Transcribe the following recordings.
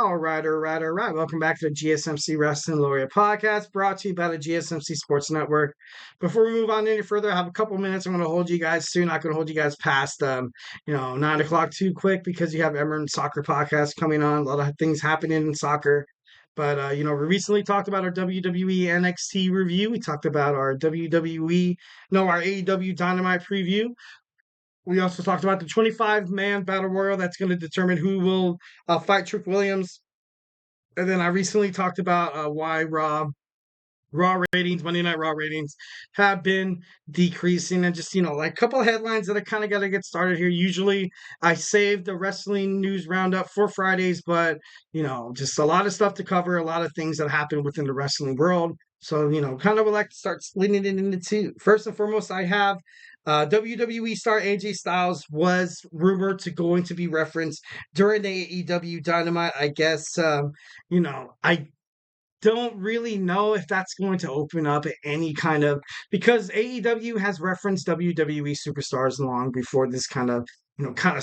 All right. Welcome back to the GSMC Wrestling Laureate Podcast, brought to you by the GSMC Sports Network. Before we move on any further, I have a couple minutes. I'm going to hold you guys soon. Not going to hold you guys past, 9 o'clock too quick because you have Emerald Soccer Podcast coming on. A lot of things happening in soccer. But, we recently talked about our WWE NXT review. We talked about our our AEW Dynamite preview. We also talked about the 25-man battle royal that's going to determine who will fight Trick Williams. And then I recently talked about why Raw ratings, Monday Night Raw ratings have been decreasing, and just like a couple of headlines that I kind of got to get started here. Usually, I save the wrestling news roundup for Fridays, but just a lot of stuff to cover, a lot of things that happen within the wrestling world. So kind of would like to start splitting it into two. First and foremost, I have WWE star AJ Styles was rumored to going to be referenced during the AEW Dynamite. I guess I don't really know if that's going to open up any kind of, because AEW has referenced WWE superstars long before this kind of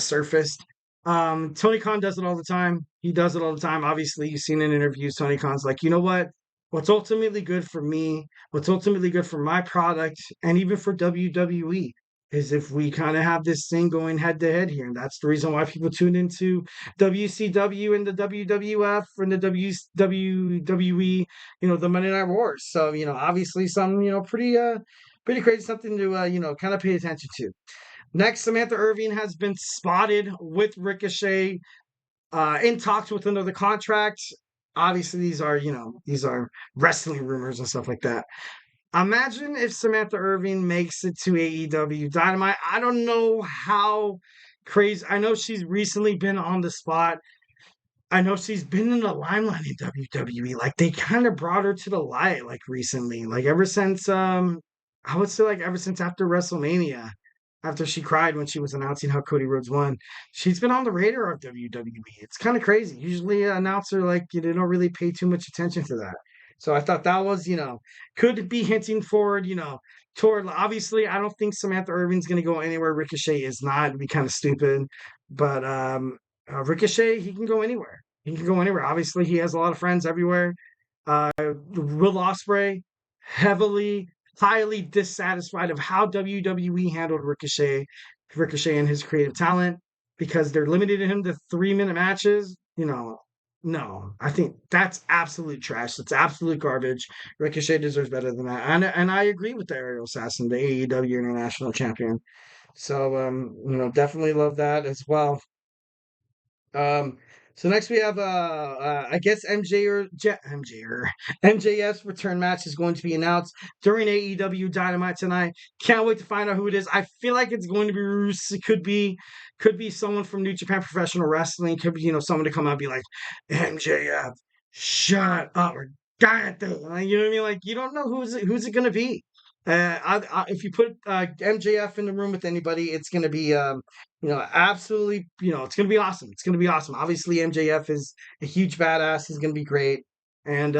surfaced. Tony Khan does it all the time. He does it all the time. Obviously, you've seen in interviews, Tony Khan's like, you know what? What's ultimately good for me, what's ultimately good for my product, and even for WWE is if we kind of have this thing going head to head here. And that's the reason why people tune into WCW and the WWF and the WWE, the Monday Night Wars. So, obviously some, pretty crazy, something to, kind of pay attention to. Next, Samantha Irving has been spotted with Ricochet in talks with another contract. Obviously, these are wrestling rumors and stuff like that. Imagine if Samantha Irving makes it to AEW Dynamite. I don't know how crazy. I know she's recently been on the spot. I know she's been in the limelight in WWE. Like they kind of brought her to the light like recently. Like ever since I would say like ever since after WrestleMania, after she cried when she was announcing how Cody Rhodes won. She's been on the radar of WWE. It's kind of crazy. Usually an announcer like they don't really pay too much attention to that. So I thought that was, could be hinting forward, toward obviously I don't think Samantha Irving's gonna go anywhere. Ricochet is not. It'd be kind of stupid. But Ricochet, he can go anywhere. He can go anywhere. Obviously, he has a lot of friends everywhere. Will Ospreay, highly dissatisfied of how WWE handled Ricochet and his creative talent because they're limited him to 3-minute matches. No, I think that's absolute trash. That's absolute garbage. Ricochet deserves better than that. And I agree with the Aerial Assassin, the AEW International Champion. So definitely love that as well. So next we have I guess MJF's return match is going to be announced during AEW Dynamite tonight. Can't wait to find out who it is. I feel like it's going to be Roos. It could be someone from New Japan Professional Wrestling. Could be someone to come out and be like, MJF, shut up or God, you know what I mean? Like you don't know who's it going to be. If you put MJF in the room with anybody, it's going to be absolutely, it's going to be awesome. It's going to be awesome. Obviously, MJF is a huge badass. He's going to be great. And,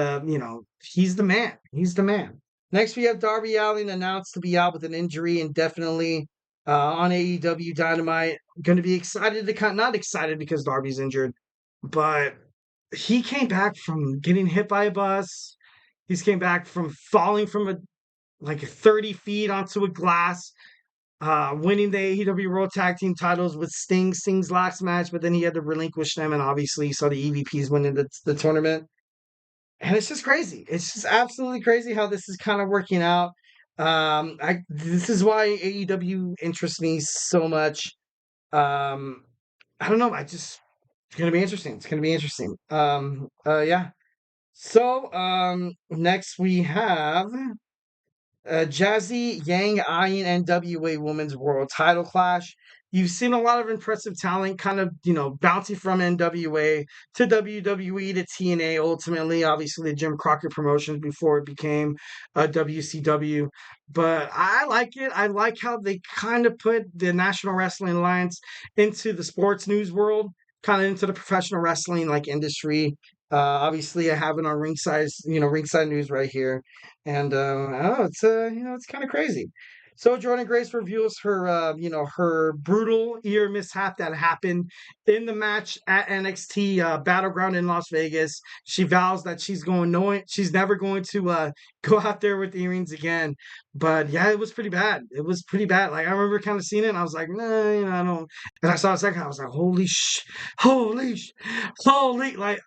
he's the man. He's the man. Next, we have Darby Allin announced to be out with an injury indefinitely on AEW Dynamite. Going to be excited not excited because Darby's injured, but he came back from getting hit by a bus. He's came back from falling from 30 feet onto a glass, winning the AEW World Tag Team titles with Sting's last match, but then he had to relinquish them, and obviously you saw the EVPs winning the tournament. And it's just crazy. It's just absolutely crazy how this is kind of working out. This is why AEW interests me so much. I don't know. It's going to be interesting. It's going to be interesting. Yeah. So, next we have Jazzy Yang eyeing NWA Women's World Title Clash. You've seen a lot of impressive talent kind of, bouncing from NWA to WWE to TNA ultimately, obviously the Jim Crockett Promotions before it became WCW. But I like it. I like how they kind of put the National Wrestling Alliance into the sports news world, kind of into the professional wrestling industry. Obviously I have it on ringside news right here. And it's kind of crazy. So Jordan Grace reveals her, her brutal ear mishap that happened in the match at NXT Battleground in Las Vegas. She vows that she's never going to go out there with earrings again. But yeah, it was pretty bad. It was pretty bad. Like I remember kind of seeing it, and I was like, nah, I don't. And I saw a second, I was like, holy, like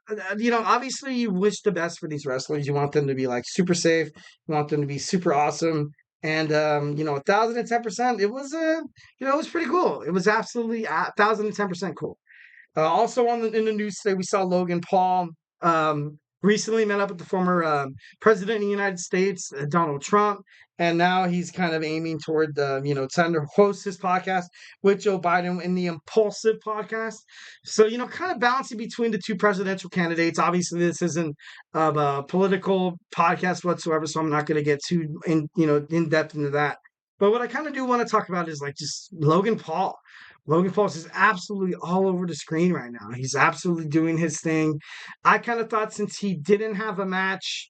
obviously you wish the best for these wrestlers. You want them to be like super safe. You want them to be super awesome. And 1,010%. It was it was pretty cool. It was absolutely 1,010% cool. Also in the news today, we saw Logan Paul recently met up with the former president of the United States, Donald Trump, and now he's kind of aiming toward trying to host his podcast with Joe Biden in the Impulsive podcast. So kind of balancing between the two presidential candidates. Obviously, this isn't a political podcast whatsoever, so I'm not going to get too in depth into that. But what I kind of do want to talk about is like just Logan Paul. Logan Paul is absolutely all over the screen right now. He's absolutely doing his thing. I kind of thought since he didn't have a match,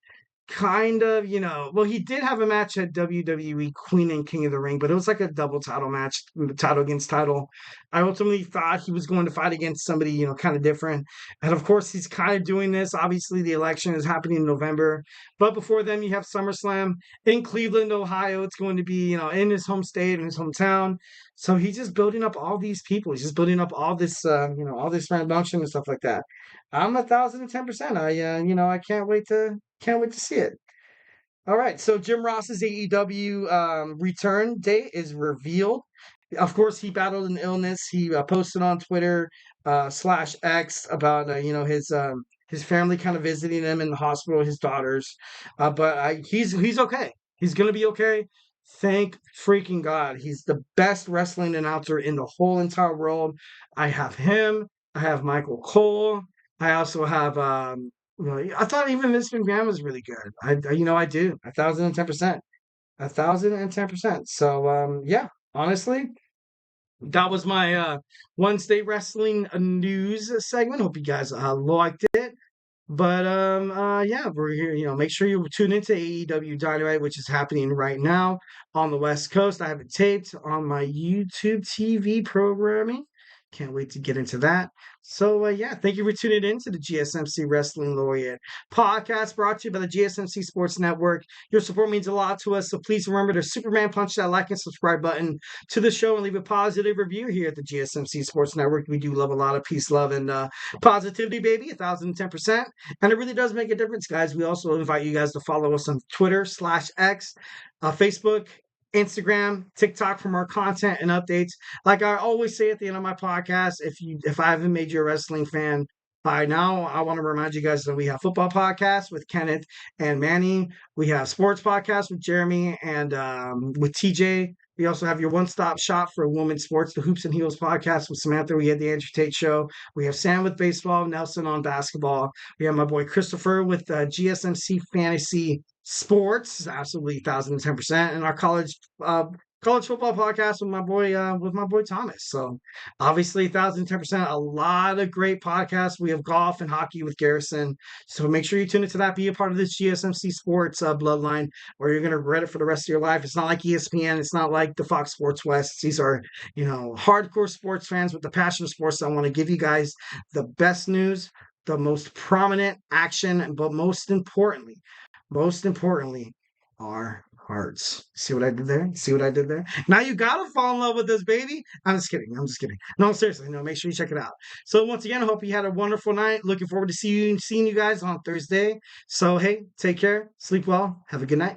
he did have a match at WWE Queen and King of the Ring, but it was like a double title match, title against title. I ultimately thought he was going to fight against somebody, kind of different. And of course, he's kind of doing this. Obviously, the election is happening in November. But before then, you have SummerSlam in Cleveland, Ohio. It's going to be, in his home state, in his hometown. So he's just building up all these people. He's just building up all this, all this promotion and stuff like that. I'm 1,010%. I can't wait to see it. All right, so Jim Ross's AEW return date is revealed. Of course, he battled an illness. He posted on Twitter /X about his family kind of visiting him in the hospital, his daughters. But he's okay. He's gonna be okay. Thank freaking God. He's the best wrestling announcer in the whole entire world. I have him. I have Michael Cole. I also have I thought even Vince McMahon was really good. I do 1,010%, 1,010%. So yeah, honestly, that was my Wednesday wrestling news segment. Hope you guys liked it. But yeah, we're here. Make sure you tune into AEW Dynamite, which is happening right now on the West Coast. I have it taped on my YouTube TV programming. Can't wait to get into that. So yeah, thank you for tuning in to the GSMC Wrestling Laureate Podcast, brought to you by the GSMC Sports Network. Your support means a lot to us, so please remember to Superman punch that like and subscribe button to the show and leave a positive review here at the GSMC Sports Network. We do love a lot of peace, love, and positivity, baby, 1,010%. And it really does make a difference, guys. We also invite you guys to follow us on Twitter /X, Facebook, Instagram, TikTok for more content and updates. Like I always say at the end of my podcast, if I haven't made you a wrestling fan by now, I want to remind you guys that we have football podcasts with Kenneth and Manny. We have sports podcasts with Jeremy and with TJ. We also have your one-stop shop for women's sports, the Hoops and Heels podcast with Samantha. We had the Andrew Tate show. We have Sam with baseball, Nelson on basketball. We have my boy Christopher with GSMC Fantasy Sports, absolutely 1,010%, and our college football podcast with my boy Thomas. So obviously 1,010%. A lot of great podcasts. We have golf and hockey with Garrison. So make sure you tune into that. Be a part of this GSMC Sports bloodline, or you're gonna regret it for the rest of your life. It's not like ESPN. It's not like the Fox Sports West. These are hardcore sports fans with the passion of sports. I want to give you guys the best news, the most prominent action, but most importantly, our hearts. See what I did there? Now you gotta fall in love with this, baby. I'm just kidding. No, seriously, no, make sure you check it out. So once again, I hope you had a wonderful night. Looking forward to seeing you guys on Thursday. So hey, take care, sleep well, have a good night.